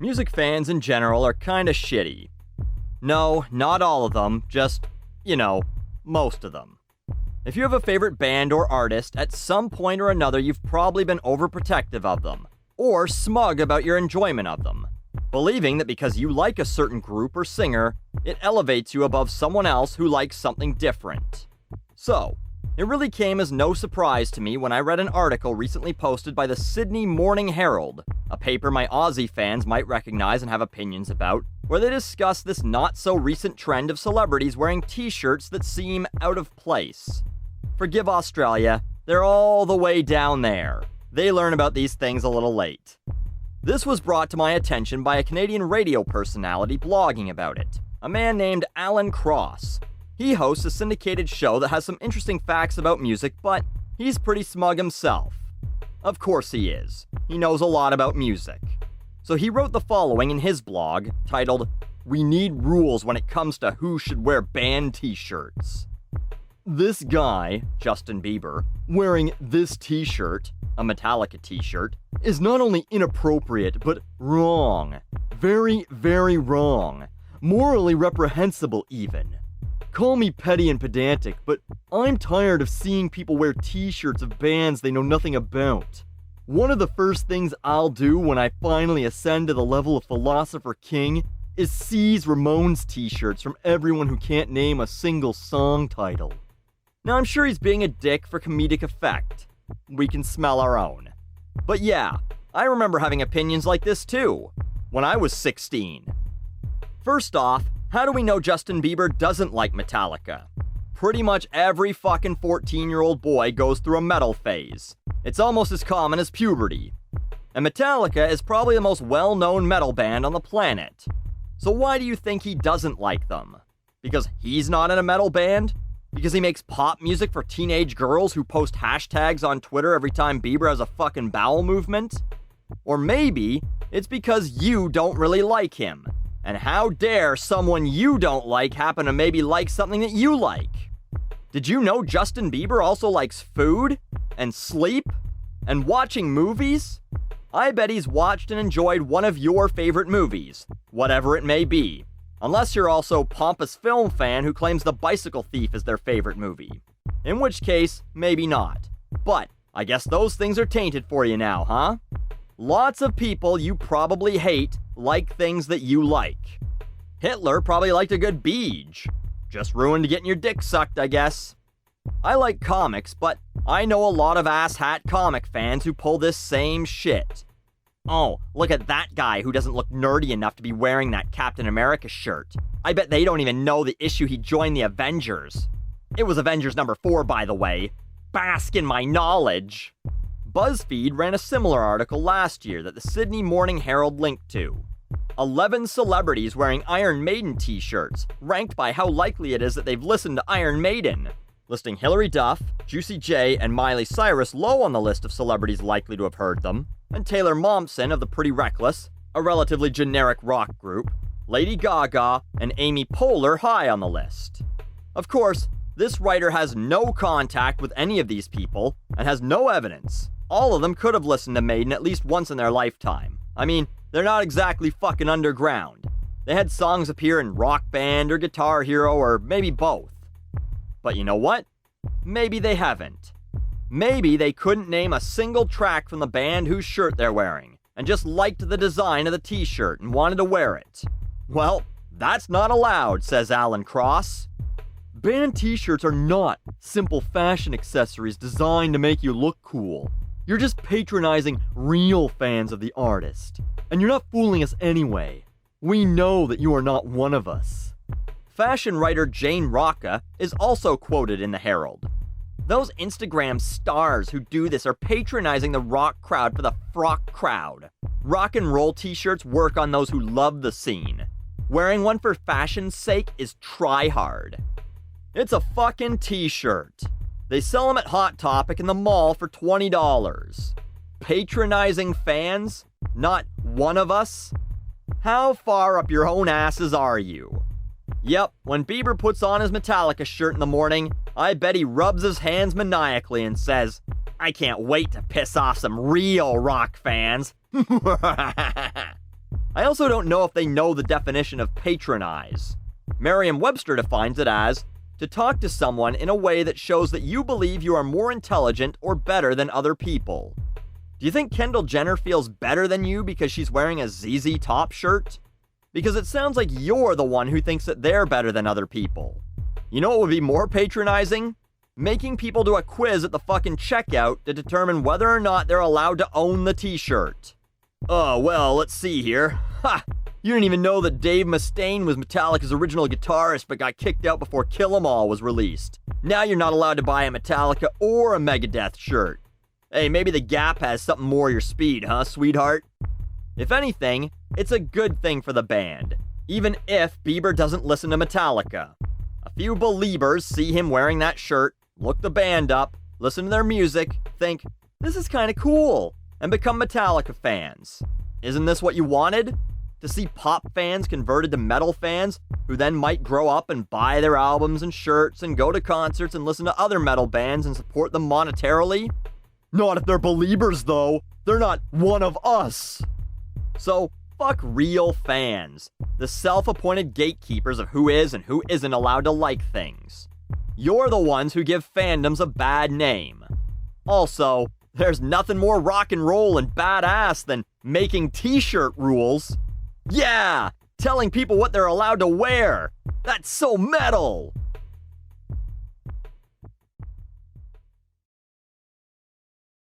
Music fans in general are kinda shitty. No, not all of them, just, most of them. If you have a favorite band or artist, at some point or another you've probably been overprotective of them, or smug about your enjoyment of them, believing that because you like a certain group or singer, it elevates you above someone else who likes something different. So, it really came as no surprise to me when I read an article recently posted by the Sydney Morning Herald, a paper my Aussie fans might recognize and have opinions about, where they discuss this not-so-recent trend of celebrities wearing t-shirts that seem out of place. Forgive Australia, they're all the way down there. They learn about these things a little late. This was brought to my attention by a Canadian radio personality blogging about it, a man named Alan Cross. He hosts a syndicated show that has some interesting facts about music, but he's pretty smug himself. Of course he is. He knows a lot about music. So he wrote the following in his blog, titled, "We Need Rules When It Comes to Who Should Wear Band T-Shirts." This guy, Justin Bieber, wearing this t-shirt, a Metallica t-shirt, is not only inappropriate, but wrong. Very, very wrong. Morally reprehensible, even. Call me petty and pedantic, but I'm tired of seeing people wear t-shirts of bands they know nothing about. One of the first things I'll do when I finally ascend to the level of Philosopher King is seize Ramones t-shirts from everyone who can't name a single song title. Now, I'm sure he's being a dick for comedic effect. We can smell our own. But yeah, I remember having opinions like this too, when I was 16. First off, how do we know Justin Bieber doesn't like Metallica? Pretty much every fucking 14-year-old boy goes through a metal phase. It's almost as common as puberty. And Metallica is probably the most well-known metal band on the planet. So why do you think he doesn't like them? Because he's not in a metal band? Because he makes pop music for teenage girls who post hashtags on Twitter every time Bieber has a fucking bowel movement? Or maybe it's because you don't really like him. And how dare someone you don't like happen to maybe like something that you like? Did you know Justin Bieber also likes food? And sleep? And watching movies? I bet he's watched and enjoyed one of your favorite movies, whatever it may be. Unless you're also a pompous film fan who claims The Bicycle Thief is their favorite movie. In which case, maybe not. But I guess those things are tainted for you now, huh? Lots of people you probably hate like things that you like. Hitler probably liked a good beej. Just ruined getting your dick sucked, I guess. I like comics, but I know a lot of asshat comic fans who pull this same shit. Oh, look at that guy who doesn't look nerdy enough to be wearing that Captain America shirt. I bet they don't even know the issue he joined the Avengers. It was Avengers number 4, by the way. Bask in my knowledge. BuzzFeed ran a similar article last year that the Sydney Morning Herald linked to. 11 celebrities wearing Iron Maiden t-shirts, ranked by how likely it is that they've listened to Iron Maiden, listing Hilary Duff, Juicy J, and Miley Cyrus low on the list of celebrities likely to have heard them, and Taylor Momsen of the Pretty Reckless, a relatively generic rock group, Lady Gaga, and Amy Poehler high on the list. Of course, this writer has no contact with any of these people, and has no evidence. All of them could have listened to Maiden at least once in their lifetime. I mean, they're not exactly fucking underground. They had songs appear in Rock Band or Guitar Hero or maybe both. But you know what? Maybe they haven't. Maybe they couldn't name a single track from the band whose shirt they're wearing, and just liked the design of the t-shirt and wanted to wear it. Well, that's not allowed, says Alan Cross. Band t-shirts are not simple fashion accessories designed to make you look cool. You're just patronizing real fans of the artist. And you're not fooling us anyway. We know that you are not one of us. Fashion writer Jane Rocca is also quoted in the Herald. Those Instagram stars who do this are patronizing the rock crowd for the frock crowd. Rock and roll t-shirts work on those who love the scene. Wearing one for fashion's sake is try hard. It's a fucking t-shirt. They sell them at Hot Topic in the mall for $20. Patronizing fans? Not one of us? How far up your own asses are you? Yep, when Bieber puts on his Metallica shirt in the morning, I bet he rubs his hands maniacally and says, I can't wait to piss off some real rock fans. I I also don't know if they know the definition of patronize. Merriam-Webster defines it as to talk to someone in a way that shows that you believe you are more intelligent or better than other people. Do you think Kendall Jenner feels better than you because she's wearing a ZZ Top shirt? Because it sounds like you're the one who thinks that they're better than other people. You know what would be more patronizing? Making people do a quiz at the fucking checkout to determine whether or not they're allowed to own the t-shirt. Oh, well, let's see here. Ha! You didn't even know that Dave Mustaine was Metallica's original guitarist but got kicked out before Kill 'Em All was released. Now you're not allowed to buy a Metallica or a Megadeth shirt. Hey, maybe the Gap has something more your speed, huh, sweetheart? If anything, it's a good thing for the band, even if Bieber doesn't listen to Metallica. A few believers see him wearing that shirt, look the band up, listen to their music, think, this is kinda cool, and become Metallica fans. Isn't this what you wanted? To see pop fans converted to metal fans, who then might grow up and buy their albums and shirts and go to concerts and listen to other metal bands and support them monetarily? Not if they're believers, though. They're not one of us. So, fuck real fans, the self-appointed gatekeepers of who is and who isn't allowed to like things. You're the ones who give fandoms a bad name. Also, there's nothing more rock and roll and badass than making t-shirt rules. Yeah, telling people what they're allowed to wear. That's so metal.